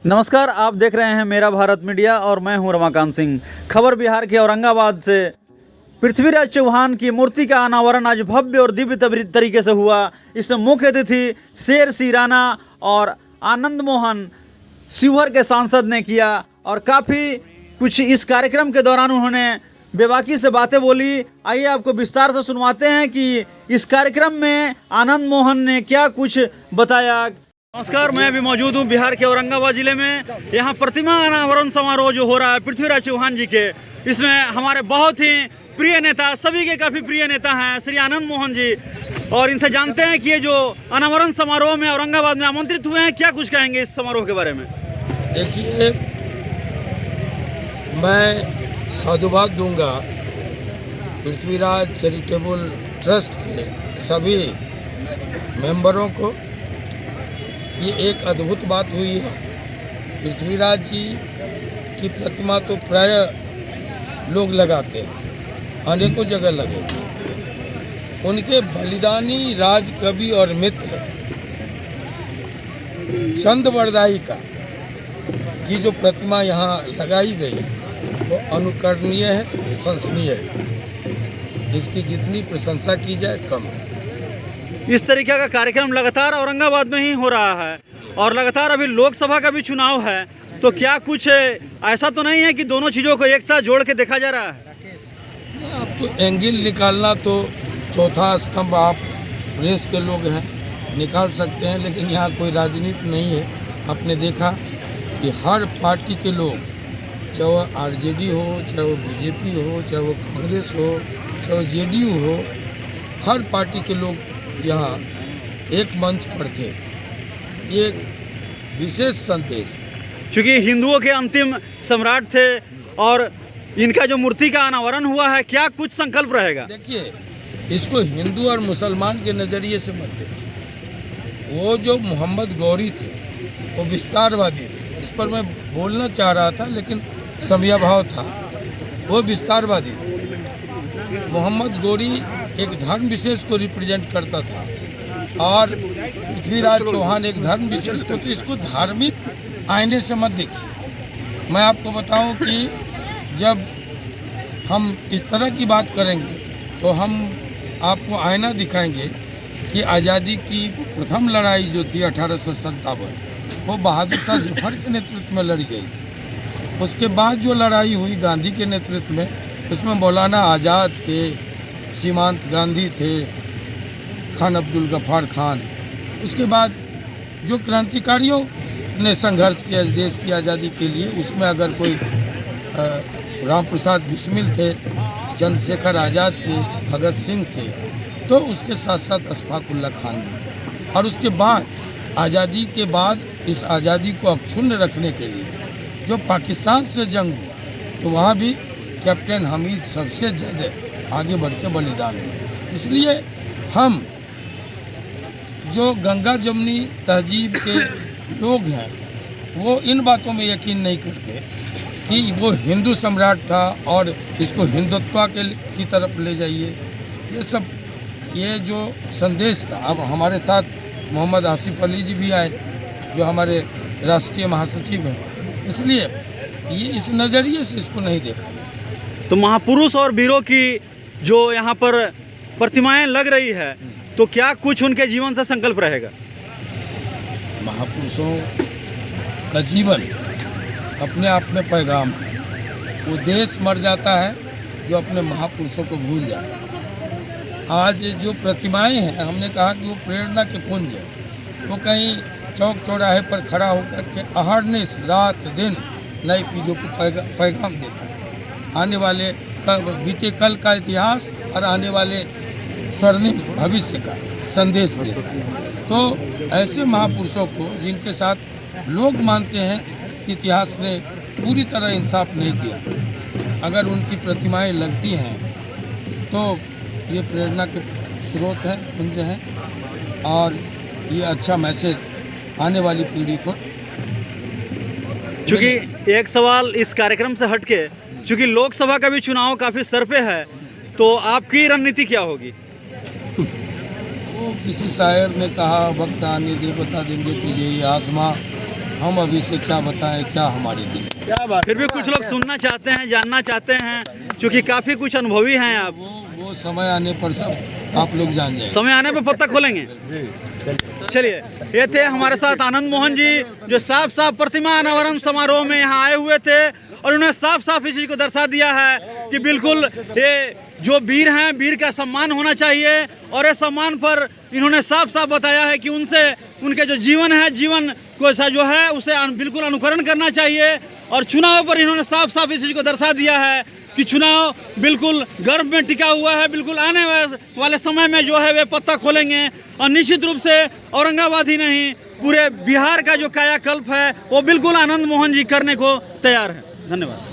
नमस्कार, आप देख रहे हैं मेरा भारत मीडिया और मैं हूं रमाकांत सिंह। खबर बिहार के औरंगाबाद से। पृथ्वीराज चौहान की मूर्ति का अनावरण आज भव्य और दिव्य तरीके से हुआ। इसमें मुख्य अतिथि शेर सिंह राणा और आनंद मोहन शिवहर के सांसद ने किया और काफ़ी कुछ इस कार्यक्रम के दौरान उन्होंने बेबाकी से बातें बोली। आइए आपको विस्तार से सुनवाते हैं कि इस कार्यक्रम में आनंद मोहन ने क्या कुछ बताया। नमस्कार, मैं अभी मौजूद हूँ बिहार के औरंगाबाद जिले में। यहाँ प्रतिमा अनावरण समारोह जो हो रहा है पृथ्वीराज चौहान जी के, इसमें हमारे बहुत ही प्रिय नेता, सभी के काफ़ी प्रिय नेता हैं श्री आनंद मोहन जी, और इनसे जानते हैं कि ये जो अनावरण समारोह में औरंगाबाद में आमंत्रित हुए हैं, क्या कुछ कहेंगे इस समारोह के बारे में। देखिए, मैं साधुवाद दूंगा पृथ्वीराज चैरिटेबल ट्रस्ट के सभी मेंबरों को। ये एक अद्भुत बात हुई है। पृथ्वीराज जी की प्रतिमा तो प्राय लोग लगाते हैं, अनेकों जगह लगे। उनके बलिदानी राज कवि और मित्र चंद बरदाई का की जो प्रतिमा यहाँ लगाई गई वो अनुकरणीय है, प्रशंसनीय है। इसकी जितनी प्रशंसा की जाए कम है। इस तरीके का कार्यक्रम लगातार औरंगाबाद में ही हो रहा है और लगातार अभी लोकसभा का भी चुनाव है, तो क्या कुछ ऐसा तो नहीं है कि दोनों चीज़ों को एक साथ जोड़ के देखा जा रहा है। आप तो एंगल निकालना तो चौथा स्तंभ आप प्रेस के लोग हैं, निकाल सकते हैं, लेकिन यहाँ कोई राजनीति नहीं है। आपने देखा कि हर पार्टी के लोग, चाहे वो आरजेडी हो, चाहे वो बीजेपी हो, चाहे वो कांग्रेस हो, चाहे वो जेडीयू हो, हर पार्टी के लोग यहाँ एक मंच पर थे। ये एक विशेष संदेश, क्योंकि हिंदुओं के अंतिम सम्राट थे और इनका जो मूर्ति का अनावरण हुआ है, क्या कुछ संकल्प रहेगा। देखिए, इसको हिंदू और मुसलमान के नज़रिए से मत देखिए। वो जो मोहम्मद गौरी थे वो विस्तारवादी थे। इस पर मैं बोलना चाह रहा था लेकिन समयाभाव था। वो विस्तारवादी थे। मोहम्मद गौरी एक धर्म विशेष को रिप्रेजेंट करता था और पृथ्वीराज चौहान एक धर्म विशेष को। तो इसको धार्मिक आईने से मत देखिए। मैं आपको बताऊं कि जब हम इस तरह की बात करेंगे तो हम आपको आईना दिखाएंगे कि आज़ादी की प्रथम लड़ाई जो थी 1857, वो बहादुर शाह जफर के नेतृत्व में लड़ी गई थी। उसके बाद जो लड़ाई हुई गांधी के नेतृत्व में, उसमें मौलाना आज़ाद थे, सीमांत गांधी थे, खान अब्दुल गफ्फार खान। उसके बाद जो क्रांतिकारियों ने संघर्ष किया इस देश की आज़ादी के लिए, उसमें अगर कोई राम प्रसाद बिस्मिल थे, चंद्रशेखर आज़ाद थे, भगत सिंह थे, तो उसके साथ साथ अशफाक उल्लाह खान भी थे। और उसके बाद आज़ादी के बाद इस आज़ादी को अक्षुण्ण रखने के लिए जो पाकिस्तान से जंग हुआ, तो वहाँ भी कैप्टन हमीद सबसे ज़्यादा आगे बढ़ के बलिदान दिया। इसलिए हम जो गंगा जमुनी तहजीब के लोग हैं वो इन बातों में यकीन नहीं करते कि वो हिंदू सम्राट था और इसको हिंदुत्व की तरफ ले जाइए। ये जो संदेश था। अब हमारे साथ मोहम्मद आसिफ अली जी भी आए जो हमारे राष्ट्रीय महासचिव हैं, इसलिए ये इस नज़रिए से इसको नहीं देखा। तो महापुरुष और वीरों की जो यहाँ पर प्रतिमाएं लग रही है, तो क्या कुछ उनके जीवन से संकल्प रहेगा। महापुरुषों का जीवन अपने आप में पैगाम है। वो देश मर जाता है जो अपने महापुरुषों को भूल जाता है। आज जो प्रतिमाएं हैं, हमने कहा कि वो प्रेरणा के पुंज है। वो कहीं चौक चौराहे पर खड़ा होकर के अहरनिश रात दिन नई पीढ़ियों को पैगाम देता है। आने वाले बीते कल का इतिहास और आने वाले स्वर्णिम भविष्य का संदेश देता है। तो ऐसे महापुरुषों को जिनके साथ लोग मानते हैं कि इतिहास ने पूरी तरह इंसाफ नहीं किया, अगर उनकी प्रतिमाएं लगती हैं तो ये प्रेरणा के स्रोत हैं, पुंज हैं, और ये अच्छा मैसेज आने वाली पीढ़ी को। क्योंकि एक सवाल इस कार्यक्रम से हटके, क्योंकि लोकसभा का भी चुनाव काफ़ी सर पे है, तो आपकी रणनीति क्या होगी। वो किसी शायर ने कहा, वक्त आने दे बता देंगे तुझे ये आसमां, हम अभी से क्या बताएं, क्या हमारे दिन। क्या बात, फिर भी कुछ लोग सुनना चाहते हैं, जानना चाहते हैं, क्योंकि काफ़ी कुछ अनुभवी हैं आप। वो समय आने पर सब आप लोग जान जाएंगे। समय आने पे पत्ता खोलेंगे। चलिए, ये थे हमारे साथ आनंद मोहन जी, जो साफ साफ प्रतिमा अनावरण समारोह में यहाँ आए हुए थे और उन्हें साफ साफ इस चीज़ को दर्शा दिया है कि बिल्कुल ये जो वीर हैं, वीर का सम्मान होना चाहिए। और इस सम्मान पर इन्होंने साफ साफ बताया है कि उनसे उनके जो जीवन है, जीवन को जो है उसे बिल्कुल अनुकरण करना चाहिए। और चुनाव पर इन्होंने साफ साफ इस चीज़ को दर्शा दिया है कि चुनाव बिल्कुल गर्व में टिका हुआ है। बिल्कुल आने वाले समय में जो है वे पत्ता खोलेंगे और निश्चित रूप से औरंगाबाद ही नहीं, पूरे बिहार का जो कायाकल्प है वो बिल्कुल आनंद मोहन जी करने को तैयार है। धन्यवाद।